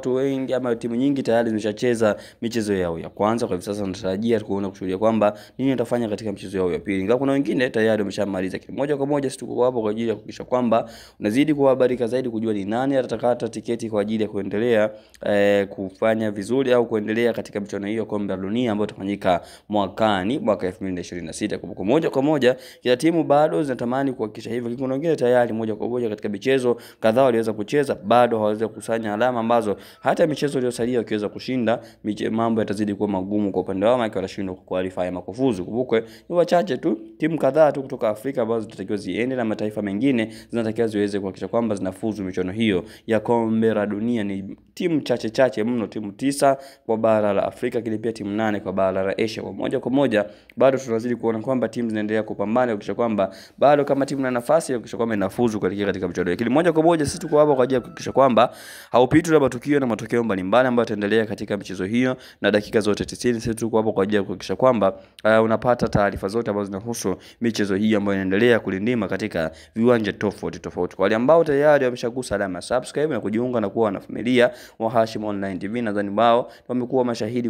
watu wengi ama timu nyingi tayari zimeshacheza michezo yao ya kwanza. Kwa hivyo sasa tunatarajia kushuhudia kwamba nini watafanya katika michezo yao ya pili. Ingawa kuna wengine tayari wameshamaliza. Moja kwa moja sisi tuko hapo kwa ajili ya kuhakikisha kwamba unazidi kuhabarika zaidi kujua ni nani atakata tiketi kwa ajili ya kuendelea kufanya vizuri au kuendelea katika michuano hiyo kombe la dunia ambayo itafanyika mwaka 2026. Kwa moja kwa moja kila timu bado zinatamani kuhakikisha hivyo. Kuna wengine tayari moja kwa moja katika michezo kadhaa waliweza kucheza, bado hawawezi kukusanya alama ambazo hata michezo iliyosalia wakiweza kushinda mambo yatazidi kuwa magumu kwa upande wao, maana watashindwa kuqualify ama kufuzu. Kumbuke ni wachache tu, timu kadhaa tu kutoka Afrika ambazo zinatakiwa ziende na mataifa mengine zinatakiwa ziweze kuhakikisha kwamba zinafuzu michuano hiyo ya kombe la dunia. Ni timu chache mno, timu 9 kwa bara la Afrika, kile pia timu 8 kwa bara la Asia. Kwa moja bado tunazidi kuona kwamba timu zinaendelea kupambana kuhakikisha kwamba bado kama timu na nafasi ya kuhakikisha kwamba inafuzu katika michuano. Lakini moja kwa moja sisi tuko hapa kwa ajili ya kuhakikisha kwamba haupitwi na matukio na matokeo mbalimbali ambayo yataendelea katika michezo hiyo, na dakika zote 90 sisi tuko hapa kwa ajili ya kuhakikisha kwamba unapata taarifa zote ambazo zinahusu michezo hii ambayo inaendelea kulindima katika viwanja tofauti. Kwa wale ambao tayari wameshagusa alama ya subscribe na kujiunga na kuwa na familia wa Hashim Online TV, nadhani wao wamekuwa mashahidi